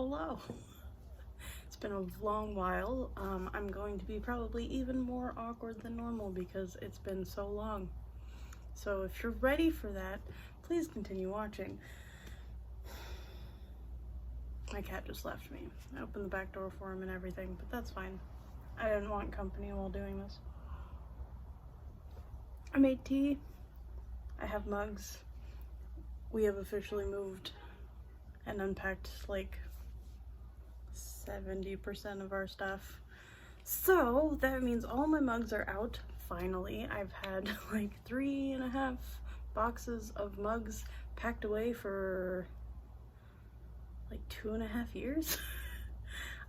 Hello. It's been a long while. I'm going to be probably even more awkward than normal because it's been so long. So if you're ready for that, please continue watching. My cat just left me. I opened the back door for him and everything, but that's fine. I didn't want company while doing this. I made tea. I have mugs. We have officially moved and unpacked like 70% of our stuff. So that means all my mugs are out finally. I've had like 3.5 boxes of mugs packed away for like 2.5 years.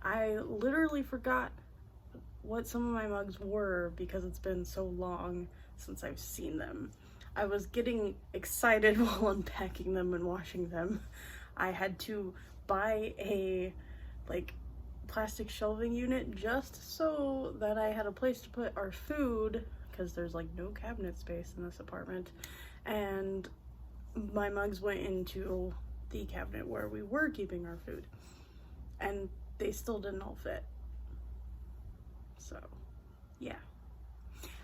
I literally forgot what some of my mugs were because it's been so long since I've seen them. I was getting excited while unpacking them and washing them. I had to buy a like plastic shelving unit just so that I had a place to put our food because there's like no cabinet space in this apartment, and my mugs went into the cabinet where we were keeping our food and they still didn't all fit. So yeah,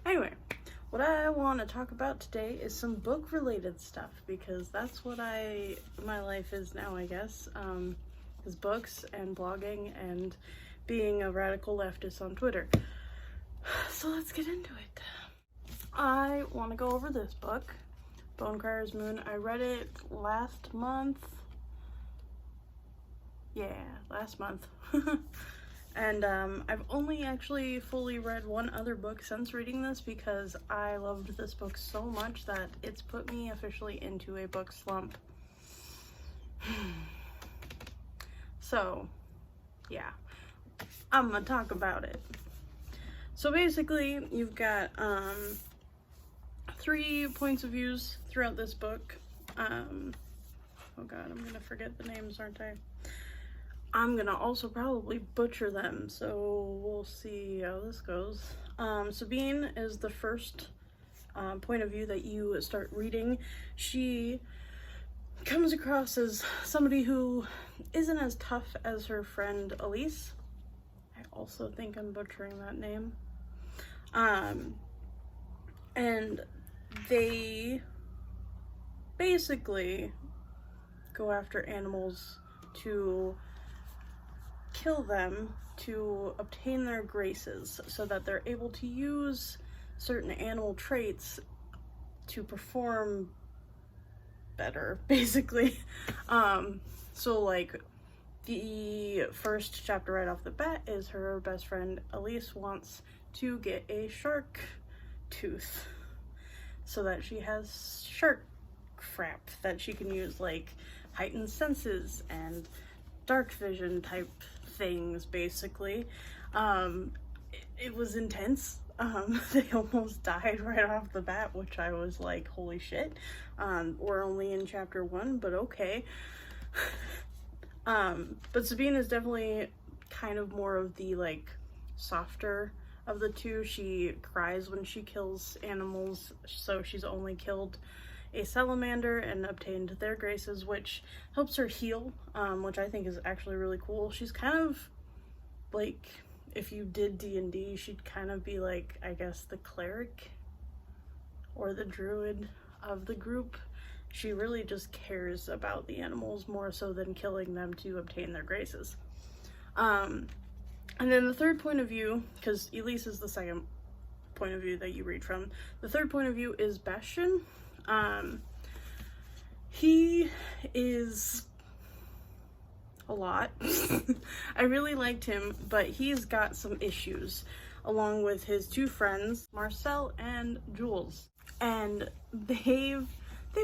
anyway, what I want to talk about today is some book related stuff because that's what my life is now, I guess, is books and blogging and being a radical leftist on Twitter. So let's get into it. I want to go over this book, Bone Crier's Moon. I read it last month. Yeah, last month. And I've only actually fully read one other book since reading this because I loved this book so much that it's put me officially into a book slump. So yeah, I'm gonna talk about it. So basically you've got 3 points of views throughout this book. Oh god, I'm gonna forget the names, aren't I? I'm gonna also probably butcher them, so we'll see how this goes. Sabine is the first point of view that you start reading. She comes across as somebody who isn't as tough as her friend Elise. I also think I'm butchering that name. And they basically go after animals to kill them to obtain their graces so that they're able to use certain animal traits to perform better, basically. So like the first chapter right off the bat is her best friend Elise wants to get a shark tooth so that she has shark crap that she can use, like heightened senses and dark vision type things, basically. It was intense. They almost died right off the bat, which I was like, holy shit. We're only in chapter 1, but okay. But Sabine is definitely kind of more of the like softer of the two. She cries when she kills animals, so she's only killed a salamander and obtained their graces, which helps her heal, which I think is actually really cool. She's kind of like, if you did D&D, she'd kind of be like, I guess, the cleric or the druid of the group. She really just cares about the animals more so than killing them to obtain their graces. And then the third point of view, because Elise is the second point of view that you read from, the third point of view is Bastion. He is a lot. I really liked him, but he's got some issues along with his 2 friends, Marcel and Jules. And they've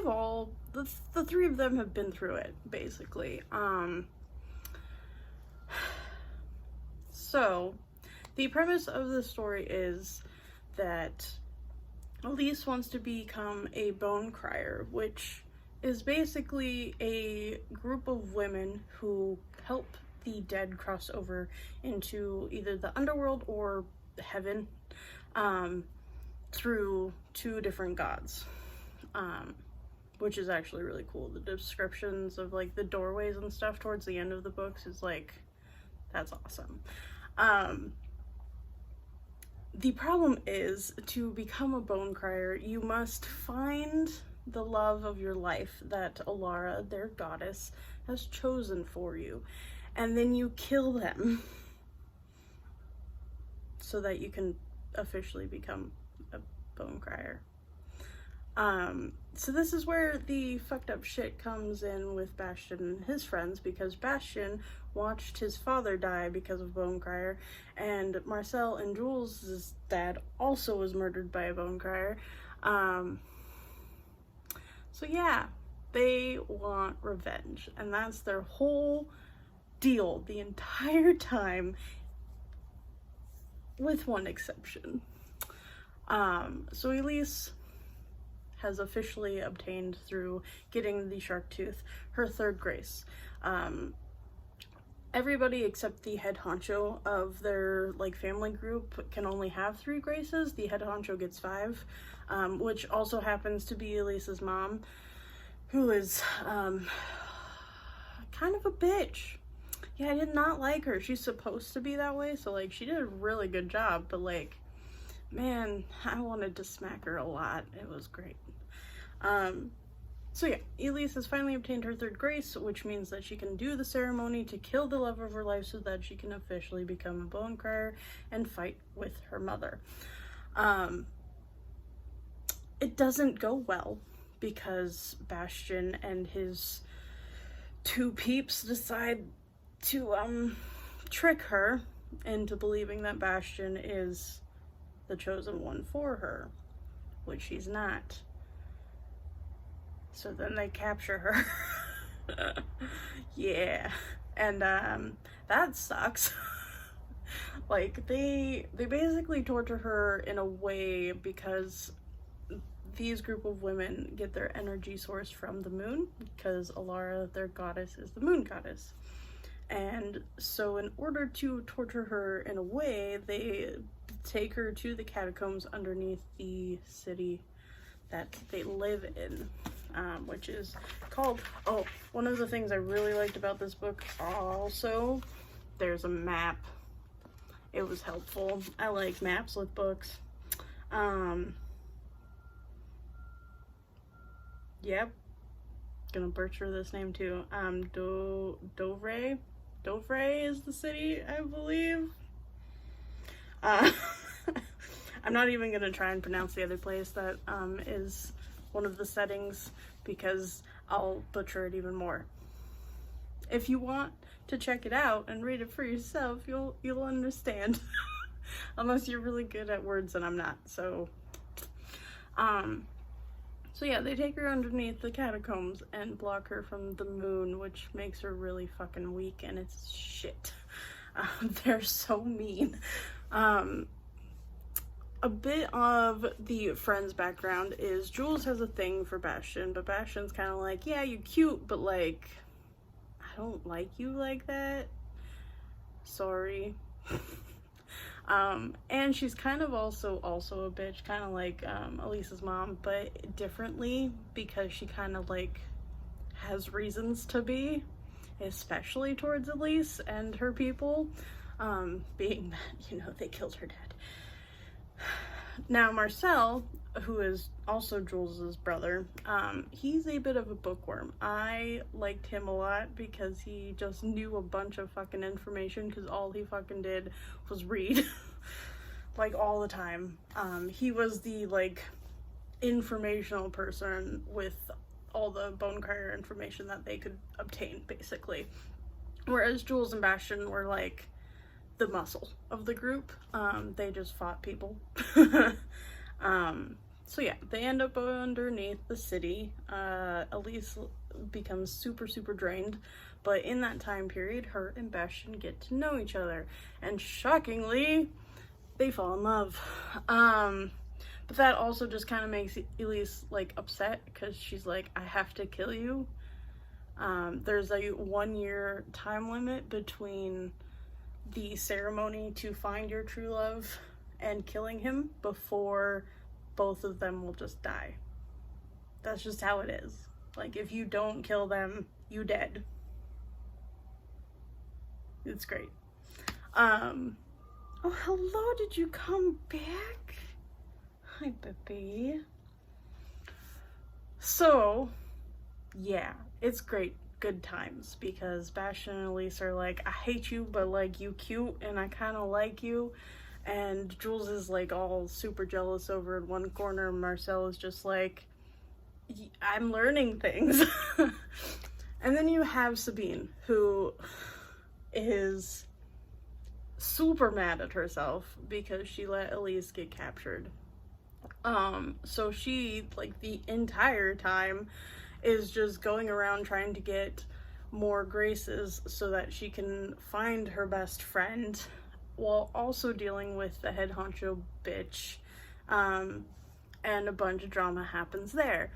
all, the 3 of them have been through it, basically. So the premise of the story is that Elise wants to become a bone crier, which is basically a group of women who help the dead cross over into either the underworld or heaven through 2 different gods. which is actually really cool. The descriptions of like the doorways and stuff towards the end of the books is like, that's awesome. The problem is, to become a bone crier, you must find the love of your life that Alara, their goddess, has chosen for you. And then you kill them so that you can officially become a bone crier. So this is where the fucked up shit comes in with Bastian and his friends, because Bastian watched his father die because of bone crier, and Marcel and Jules' dad also was murdered by a bone crier. So yeah, they want revenge, and that's their whole deal the entire time, with one exception. So Elise has officially obtained, through getting the shark tooth, her third grace. Everybody except the head honcho of their like family group can only have 3 graces. The head honcho gets 5, which also happens to be Elise's mom, who is kind of a bitch. Yeah, I did not like her. She's supposed to be that way, so like she did a really good job, but like, man, I wanted to smack her a lot. It was great. So yeah, Elise has finally obtained her third grace, which means that she can do the ceremony to kill the love of her life so that she can officially become a bone crier and fight with her mother. It doesn't go well, because Bastian and his 2 peeps decide to trick her into believing that Bastian is the chosen one for her, which he's not. So then they capture her. Yeah. And that sucks. Like, they basically torture her in a way, because these group of women get their energy source from the moon, because Alara, their goddess, is the moon goddess. And so in order to torture her in a way, they take her to the catacombs underneath the city that they live in, which is called, oh, one of the things I really liked about this book also, there's a map. It was helpful. I like maps with books. Yep, gonna butcher this name too. Dovre is the city, I believe. I'm not even gonna try and pronounce the other place that is one of the settings, because I'll butcher it even more. If you want to check it out and read it for yourself, you'll understand. Unless you're really good at words, and I'm not. So yeah, they take her underneath the catacombs and block her from the moon, which makes her really fucking weak, and it's shit. They're so mean. A bit of the friend's background is Jules has a thing for Bastian, but Bastian's kind of like, yeah, you're cute, but like, I don't like you like that. Sorry. And she's kind of also a bitch, kind of like Elise's mom, but differently, because she kind of like has reasons to be, especially towards Elise and her people, being that, you know, they killed her dad. Now Marcel, who is also Jules's brother, he's a bit of a bookworm. I liked him a lot because he just knew a bunch of fucking information, because all he fucking did was read. Like, all the time. He was the, like, informational person with all the bone crier information that they could obtain, basically. Whereas Jules and Bastian were, like, the muscle of the group. They just fought people. So yeah, they end up underneath the city. Elise becomes super drained, but in that time period, her and Bastian get to know each other, and shockingly, they fall in love. But that also just kind of makes Elise like upset, because she's like, I have to kill you. There's a 1-year time limit between the ceremony to find your true love and killing him, before both of them will just die. That's just how it is. Like, if you don't kill them, you dead. It's great. Oh, hello, did you come back? Hi, baby. So, yeah, it's great. Good times, because Bastion and Elise are like, I hate you, but like, you cute, and I kind of like you. And Jules is like all super jealous over in one corner. Marcel is just like, I'm learning things. And then you have Sabine, who is super mad at herself because she let Elise get captured. So she, like, the entire time is just going around trying to get more graces so that she can find her best friend, while also dealing with the head honcho bitch. And a bunch of drama happens there.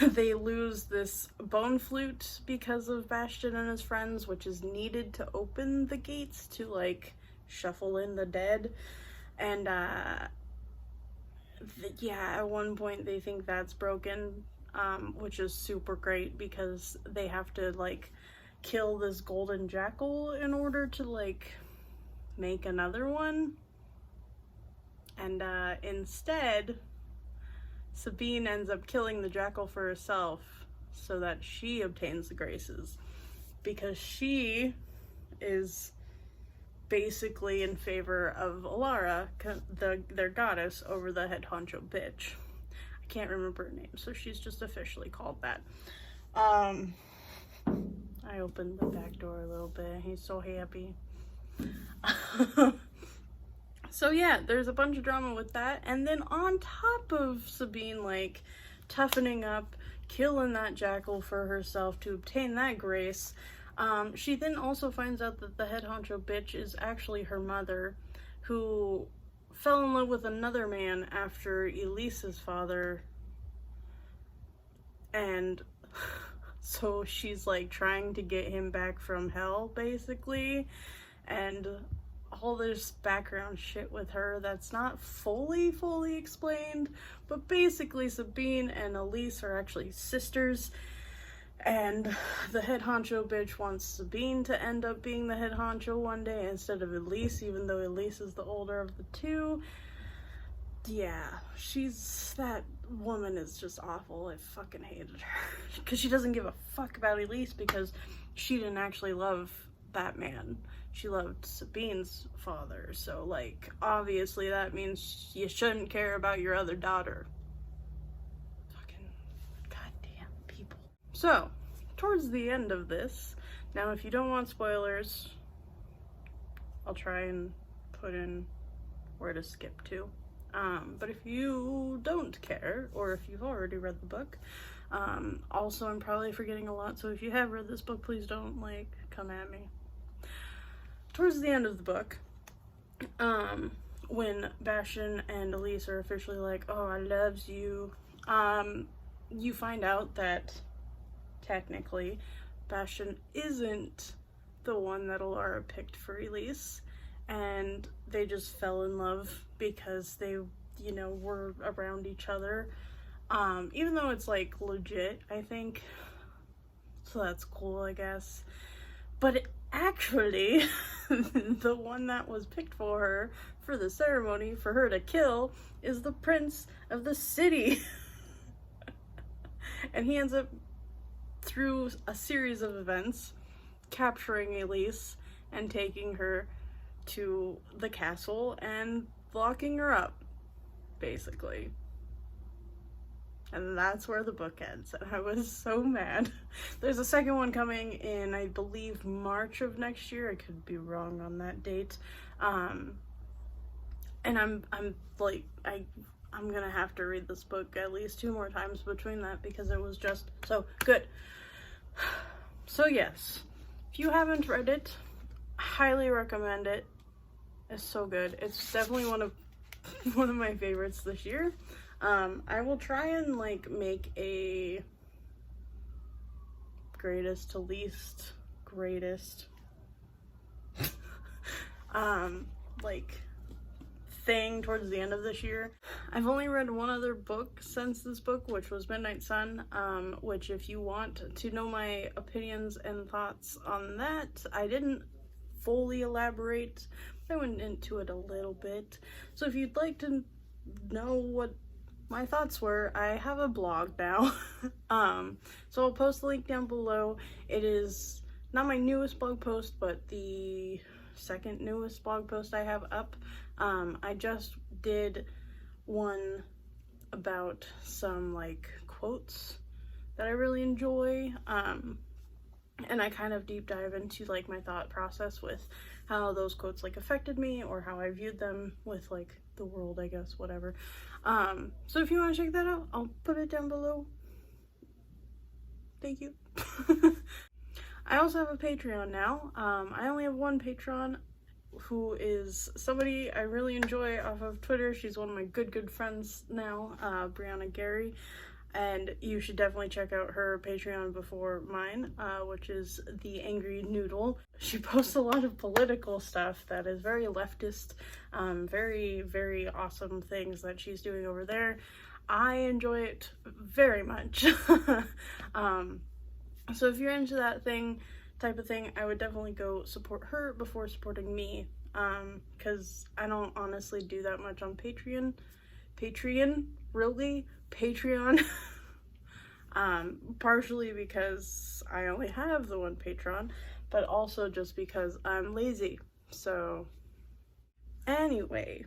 They lose this bone flute because of Bastion and his friends, which is needed to open the gates to, like, shuffle in the dead. And, yeah, at one point they think that's broken, which is super great because they have to, like, kill this golden jackal in order to, like, make another one. And, instead, Sabine ends up killing the jackal for herself so that she obtains the graces, because she is basically in favor of Alara, their goddess, over the head honcho bitch. I can't remember her name, so she's just officially called that. I opened the back door a little bit. He's so happy. So yeah, there's a bunch of drama with that. And then on top of Sabine, like, toughening up, killing that jackal for herself to obtain that grace, she then also finds out that the head honcho bitch is actually her mother, who fell in love with another man after Elise's father. And so she's, like, trying to get him back from hell, basically. And all this background shit with her that's not fully explained, but basically Sabine and Elise are actually sisters, and the head honcho bitch wants Sabine to end up being the head honcho one day instead of Elise, even though Elise is the older of the two. Yeah, that woman is just awful. I fucking hated her. Because she doesn't give a fuck about Elise, because she didn't actually love that man. She loved Sabine's father, so, like, obviously that means you shouldn't care about your other daughter. Fucking goddamn people. So, towards the end of this, now if you don't want spoilers, I'll try and put in where to skip to. But if you don't care, or if you've already read the book, also I'm probably forgetting a lot, so if you have read this book, please don't, like, come at me. Towards the end of the book, when Bastion and Elise are officially like, oh, I loves you, you find out that technically Bastion isn't the one that Alara picked for Elise, and they just fell in love because they, you know, were around each other, even though it's, like, legit, I think, so that's cool, I guess. But actually, the one that was picked for her for the ceremony for her to kill is the prince of the city. And he ends up, through a series of events, capturing Elise and taking her to the castle and locking her up, basically. And that's where the book ends, and I was so mad. There's a second one coming in, I believe, March of next year. I could be wrong on that date. And I'm like, I'm gonna have to read this book at least 2 more times between that, because it was just so good. So yes, if you haven't read it, I highly recommend it. It's so good. It's definitely one of my favorites this year. I will try and, like, make a greatest to least greatest like thing towards the end of this year. I've only read one other book since this book, which was Midnight Sun, which if you want to know my opinions and thoughts on that, I didn't fully elaborate. I went into it a little bit. So if you'd like to know what my thoughts were, I have a blog now. So I'll post the link down below. It is not my newest blog post, but the second newest blog post I have up. I just did one about some like quotes that I really enjoy, and I kind of deep dive into like my thought process with how those quotes like affected me or how I viewed them with like the world, I guess, whatever. So if you want to check that out, I'll put it down below. Thank you. I also have a Patreon now. I only have one Patreon, who is somebody I really enjoy off of Twitter. She's one of my good friends now, Brianna Gary, and you should definitely check out her Patreon before mine, which is The Angry Noodle. She posts a lot of political stuff that is very leftist, very awesome things that she's doing over there. I enjoy it very much. So if you're into that type of thing, I would definitely go support her before supporting me, because I don't honestly do that much on Patreon. Partially because I only have the one Patreon, but also just because I'm lazy. So anyway,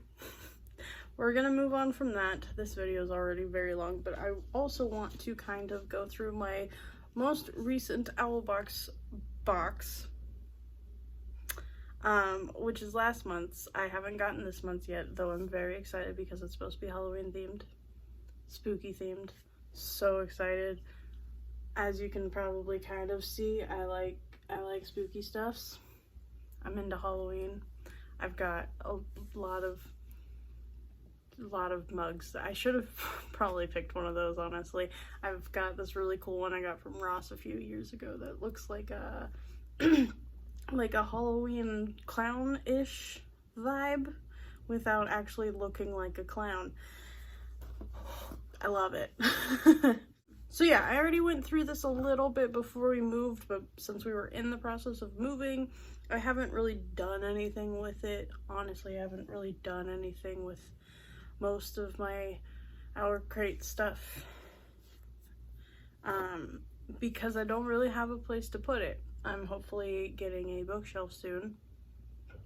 we're gonna move on from that. This video is already very long, but I also want to kind of go through my most recent Owlbox box, which is last month's. I haven't gotten this month's yet, though I'm very excited because it's supposed to be Halloween themed, spooky themed. So excited. As you can probably kind of see, I like spooky stuffs. I'm into Halloween. I've got a lot of mugs. I should have probably picked one of those, honestly. I've got this really cool one I got from Ross a few years ago that looks like a like a Halloween clown-ish vibe without actually looking like a clown. I love it. So yeah, I already went through this a little bit before we moved, but since we were in the process of moving, I haven't really done anything with it. Honestly, I haven't really done anything with most of my Owlcrate stuff, because I don't really have a place to put it. I'm hopefully getting a bookshelf soon,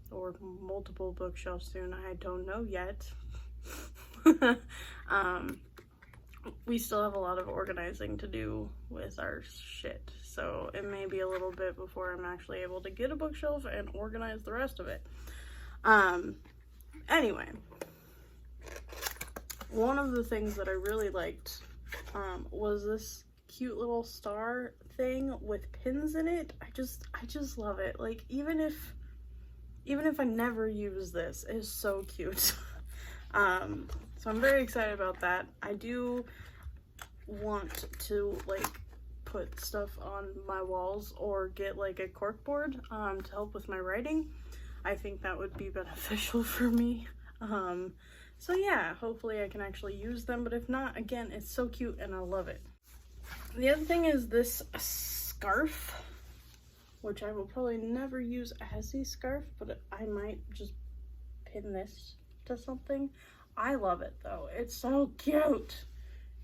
or multiple bookshelves soon. I don't know yet. We still have a lot of organizing to do with our shit, so it may be a little bit before I'm actually able to get a bookshelf and organize the rest of it. Anyway, one of the things that I really liked was this cute little star thing with pins in it. I just love it. Like, even if I never use this, it is so cute. So I'm very excited about that. I do want to like put stuff on my walls or get like a corkboard to help with my writing. I think that would be beneficial for me. So yeah, hopefully I can actually use them, but if not, again, it's so cute and I love it. The other thing is this scarf, which I will probably never use as a scarf, but I might just pin this to something. I love it though. It's so cute.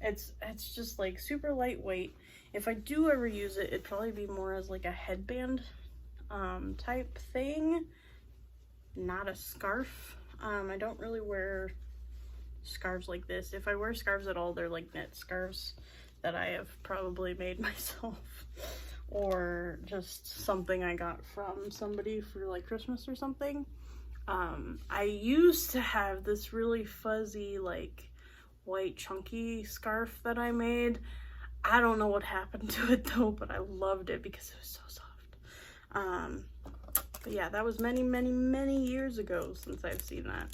It's just like super lightweight. If I do ever use it, it'd probably be more as like a headband type thing, not a scarf. I don't really wear scarves like this. If I wear scarves at all, they're like knit scarves that I have probably made myself, or just something I got from somebody for like Christmas or something. I used to have this really fuzzy, like, white chunky scarf that I made. I don't know what happened to it though, but I loved it because it was so soft. But yeah, that was many years ago since I've seen that.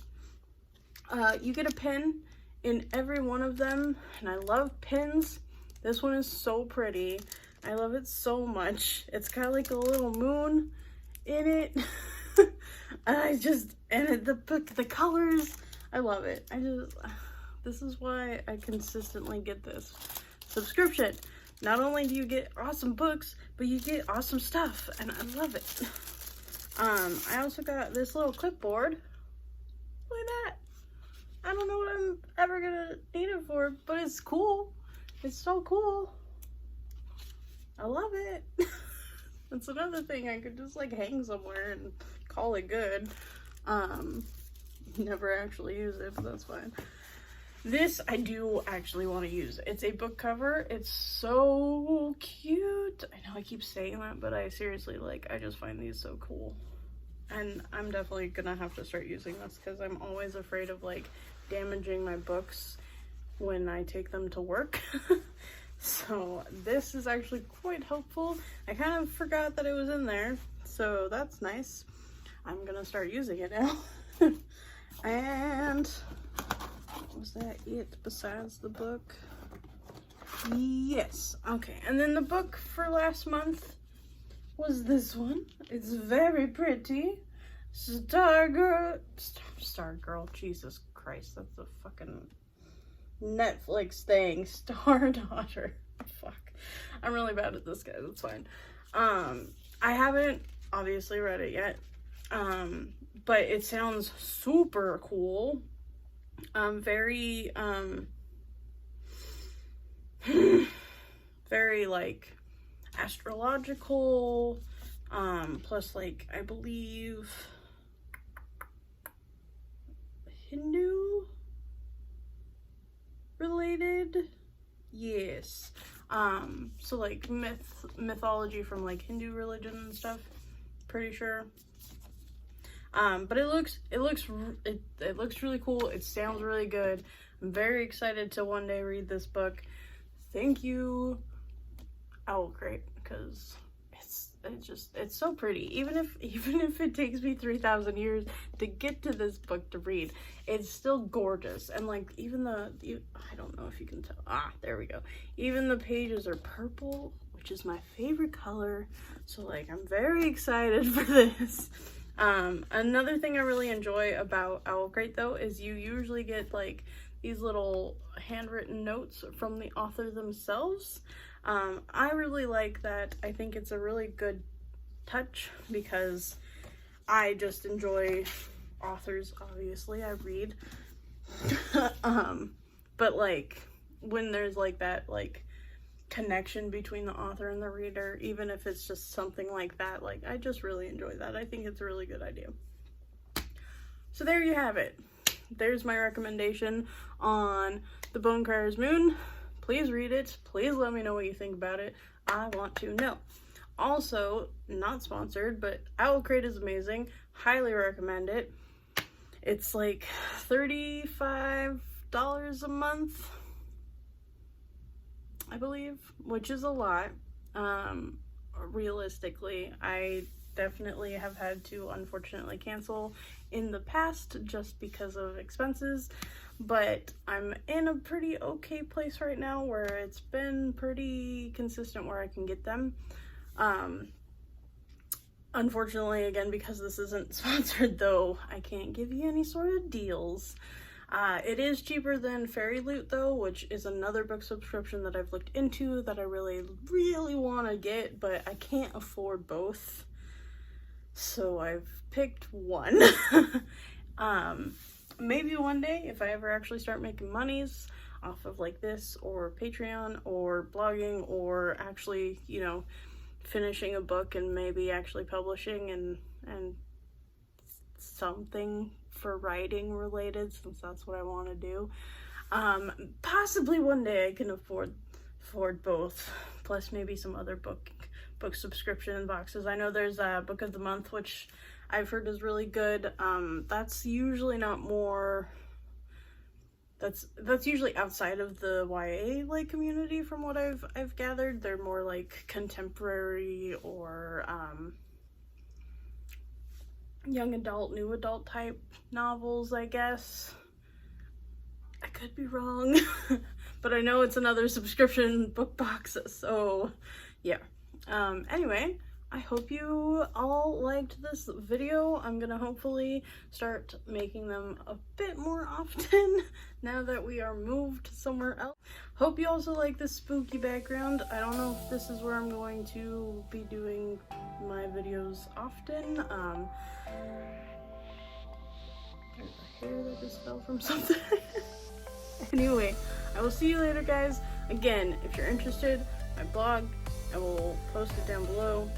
You get a pin in every one of them, and I love pins. This one is so pretty. I love it so much. It's got like a little moon in it. And the colors, I love it. This is why I consistently get this subscription. Not only do you get awesome books, but you get awesome stuff, and I love it. I also got this little clipboard. Look at that. I don't know what I'm ever gonna need it for, but it's cool. It's so cool. I love it. That's another thing I could just like hang somewhere and call it good. Never actually use it, but that's fine. This I do actually want to use. It's a book cover. It's so cute. I know I keep saying that, but I seriously, like, I just find these so cool. And I'm definitely gonna have to start using this because I'm always afraid of like damaging my books when I take them to work. So this is actually quite helpful. I kind of forgot that it was in there, so that's nice. I'm gonna start using it now. And was that it besides the book? Yes. Okay, and then the book for last month was this one. It's very pretty. Star Girl, Jesus Christ, that's a fucking Netflix thing. Star Daughter. Fuck. I'm really bad at this, guys. It's fine. I haven't obviously read it yet. But it sounds super cool. Very very like astrological, plus like I believe Hindu related. Yes. So like mythology from like Hindu religion and stuff, pretty sure. But it looks really cool. It sounds really good. I'm very excited to one day read this book. Thank you, Owlcrate, because it's so pretty. Even if it takes me 3,000 years to get to this book to read, it's still gorgeous. And like even I don't know if you can tell. There we go. Even the pages are purple, which is my favorite color. So like I'm very excited for this. Another thing I really enjoy about Owlcrate though is you usually get like these little handwritten notes from the author themselves. I really like that. I think it's a really good touch because I just enjoy authors. Obviously I read, but like when there's like that like connection between the author and the reader, even if it's just something like that, like I just really enjoy that. I think it's a really good idea. So there you have it. There's my recommendation on The Bone Crier's Moon. Please read it. Please let me know what you think about it. I want to know. Also, not sponsored, but Owlcrate is amazing. Highly recommend it. It's like $35 a month, I believe, which is a lot. Realistically, I definitely have had to unfortunately cancel in the past just because of expenses, but I'm in a pretty okay place right now where it's been pretty consistent where I can get them. Unfortunately, again, because this isn't sponsored though, I can't give you any sort of deals. It is cheaper than Fairy Loot though, which is another book subscription that I've looked into that I really want to get, but I can't afford both. So I've picked one. Maybe one day, if I ever actually start making monies off of like this or Patreon or blogging or actually, you know, finishing a book and maybe actually publishing and something for writing related, since that's what I want to do. Possibly one day I can afford both, plus maybe some other book subscription boxes. I know there's a Book of the Month, which I've heard is really good. That's usually not more, that's usually outside of the YA like community from what I've gathered. They're more like contemporary or young adult, new adult type novels, I guess. I could be wrong, but I know it's another subscription book box, so yeah. Anyway, I hope you all liked this video. I'm gonna hopefully start making them a bit more often now that we are moved somewhere else. Hope you also like this spooky background. I don't know if this is where I'm going to be doing my videos often. There's a hair that just fell from something. Anyway, I will see you later, guys. Again, if you're interested, my blog, I will post it down below.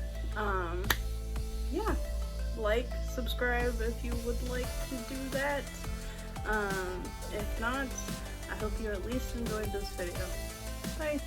Yeah, like, subscribe if you would like to do that. If not, I hope you at least enjoyed this video. Bye.